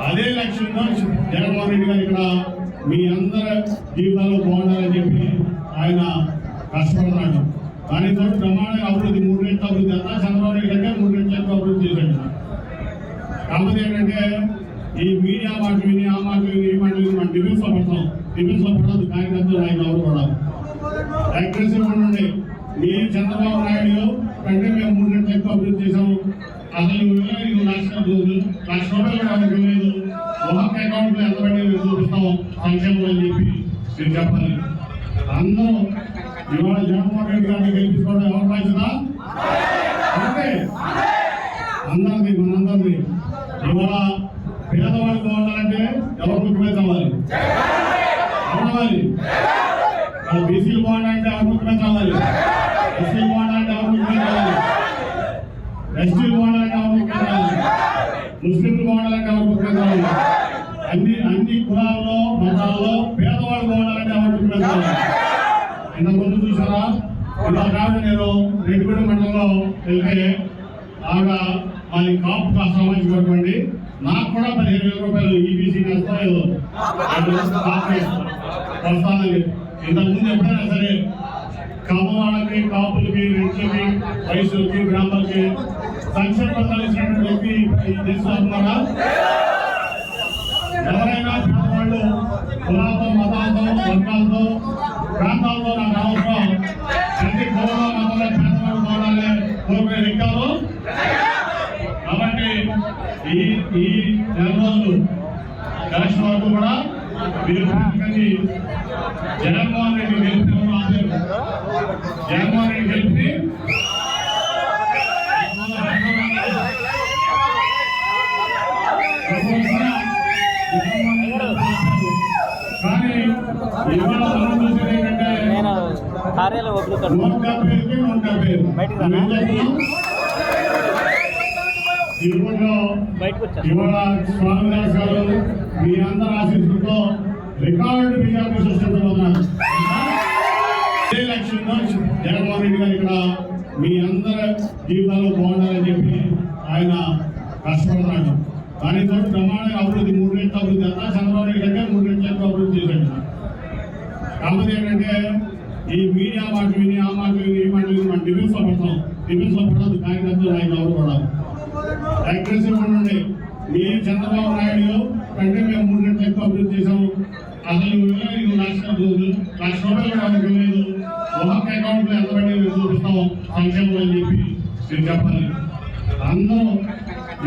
అదే లక్ష్యంగా జగన్మోహన్ రెడ్డి గారు ఇక్కడ మీ అందరి జీవితాలు బాగుండాలని చెప్పి ఆయన కష్టపడుతున్నాడు. దానితో ప్రమాణంగా అభివృద్ధి 3 రెట్లు అభివృద్ధి అంతా చంద్రబాబు నాయుడు కంటే 3 రెట్లు ఎక్కువ అభివృద్ధి చేశాడు. కాకపోతే ఏంటంటే ఈ మీడియా మాట విని ఆ మాట విని ఈ మాట విని మనం డిఫెన్స్ లో పడతాం. డిఫెన్స్ లో పడదు కార్యకర్తలు నాయకులు ఎవరు కూడా అగ్రెసివ్ ఉండండి. నేను చంద్రబాబు నాయుడు కంటే మేము 3 రెట్లు ఎక్కువ అభివృద్ధి చేశాము. అసలు లక్ష రూపాయలు కూడా లేదు. ఒక్కొక్క అకౌంట్ లో ఎంత పడి చూపిస్తాం సంక్షేమం అని చెప్పి మీరు చెప్పాలి. అందరూ ఇవాళ జగన్మోహన్ రెడ్డి గారిని గెలిపించుకోవడం ఎవరు బాధ్యత? అంటే అందరిది మనందరిది. ఇవాళ పేదవాళ్ళు బాగుండాలంటే ఎవరు ముఖ్యమంత్రి అవ్వాలి? అవ్వాలి. బీసీలు బాగుండాలంటే ఎవరు ముఖ్యమంత్రి అవ్వాలి? ఎస్సీలు బాగుండాలంటే ఎవరు ముఖ్యమంత్రి అవ్వాలి? ఎస్టీలు బాగుండాలంటే ఎవరు ముఖ్యమంత్రి అవ్వాలి? ముస్లింలు బాగుండాలంటే ఎవరు ముఖ్యమంత్రి అవ్వాలి? అన్ని కులాల్లో మతాల్లో పేదవాళ్ళు బాగుండాలంటే ఎవరు ముఖ్యమంత్రి అవ్వాలి? ఇంతకుముందు చూసారా? ఇలా కాదు నేను రెడ్డిగూడెం మండలంలో వెళ్తే ఆవిడ మాది కాపు సామాజిక వర్గం అండి. నాకు కూడా 15,000 రూపాయలు ఈబీసీ వస్తాయో వస్తానని. ఇంతకుముందు ఎప్పుడైనా సరే కమ్మవాళ్ళకి కాపులకి రెడ్లకి వయసులకి బ్రాహ్మణులకి సంక్షేమ పథకాలు ఇచ్చినటువంటి వ్యక్తి ఈ దేశంలో ఉన్నారా? ఎవరైనా పేదవాళ్ళు కులాలతో మతాలతో వర్గాలతో ప్రాంతాలతో నాకు అవసరం ప్రతి కులంలో మతంలో పేదవాళ్ళు కావాలని కోరుకునే వ్యక్తులు. కాబట్టి ఈ నెల రోజులు ఎలక్షన్ వరకు కూడా మీరు జగన్మోహన్ రెడ్డి గెలిపి జగన్మోహన్ రెడ్డి గెలిపి కానీ ఇవాళ మనం చూసేది ఏంటంటే ఇవాళ స్వామిదాస్ గారు మీ అందరి ఆశీస్సులతో రికార్డు మెజార్టీ సృష్టించబోతున్నారు. అదే లక్ష్యంగా జగన్మోహన్ రెడ్డి గారు ఇక్కడ మీ అందరి జీవితాలు బాగుండాలని చెప్పి ఆయన కష్టపడుతున్నాడు. దానితో ప్రమాణంగా అభివృద్ధి 3 రెట్లు అభివృద్ధి అంతా చంద్రబాబు నాయుడు కంటే 3 రెట్లు ఎక్కువ అభివృద్ధి చేశాడు. కాకపోతే ఏంటంటే ఈ మీడియా మాట విని ఆ మాట విని ఈ మాట విని మనం డిఫెన్స్ లో పడతాం. డిఫెన్స్ లో పడదు కార్యకర్తలు నాయకులు ఎవరు కూడా అగ్రెసివ్ ఉండండి. నేను చంద్రబాబు నాయుడు కంటే మేము 3 రెట్లు ఎక్కువ అభివృద్ధి చేశాము. అసలు లక్ష రూపాయలు కూడా లేదు. ఒక్కొక్క అకౌంట్ లో ఎంత పడి చూపిస్తాం సంక్షేమం అని చెప్పి మీరు చెప్పాలి. అందరూ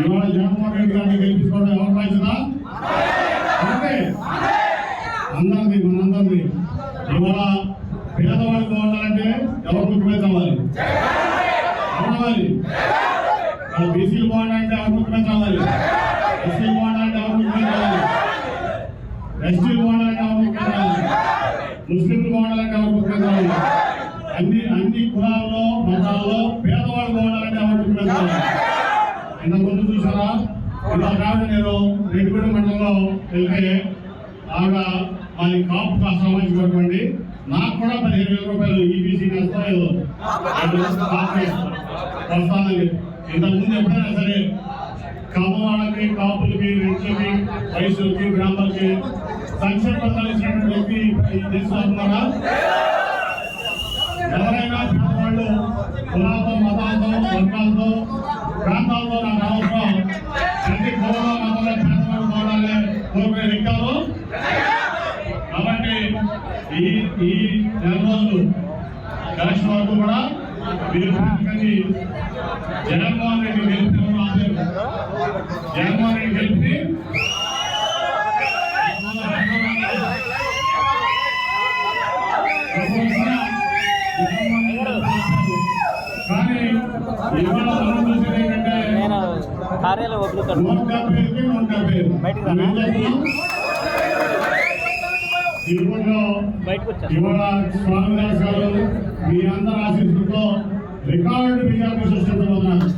ఇవాళ జగన్మోహన్ రెడ్డి గారిని గెలిపించుకోవడం ఎవరు బాధ్యత? అంటే అందరిది మనందరిది. ఇవాళ పేదవాళ్ళు బాగుండాలంటే ఎవరు ముఖ్యమంత్రి అవ్వాలి? అవ్వాలి. బీసీలు బాగుండాలంటే ఎవరు ముఖ్యమంత్రి అవ్వాలి? ఎస్సీలు బాగుండాలంటే ఎవరు ముఖ్యమంత్రి అవ్వాలి? ఎస్టీలు బాగుండాలంటే ఎవరు ముఖ్యమంత్రి అవ్వాలి? ముస్లింలు బాగుండాలంటే ఎవరు ముఖ్యమంత్రి అవ్వాలి? అన్ని కులాల్లో మతాల్లో పేదవాళ్ళు బాగుండాలంటే ఎవరు ముఖ్యమంత్రి అవ్వాలి? ఇంతకుముందు చూసారా? ఇలా కాదు నేను రెడ్డిగూడెం మండలంలో వెళ్తే ఆవిడ మాది కాపు సామాజిక వర్గం అండి. నాకు కూడా 15,000 రూపాయలు ఈబీసీ వస్తాయో వస్తానని. ఇంతకుముందు ఎప్పుడైనా సరే కమ్మవాళ్ళకి కాపులకి రెడ్లకి వయసులకి బ్రాహ్మణులకి సంక్షేమ పథకాలు ఇచ్చినటువంటి వ్యక్తి ఈ దేశంలో ఉన్నారా? ఎవరైనా పేదవాళ్ళు కులాలతో మతాలతో వర్గాలతో ప్రాంతాలతో నాకు అవసరం ప్రతి కులంలో మతంలో పేదవాళ్ళు కావాలని కోరుకునే వ్యక్తులు. కాబట్టి ఈ నెల రోజులు ఎలక్షన్ వరకు కూడా మీరు జగన్మోహన్ రెడ్డి గెలిపి జగన్మోహన్ రెడ్డి గెలిపి కానీ ఇవాళ మనం చూసేది ఏంటంటే ఇవాళ స్వామిదాస్ గారు మీ అందరి ఆశీస్సులతో రికార్డు మెజార్టీ సృష్టించబోతున్నారు.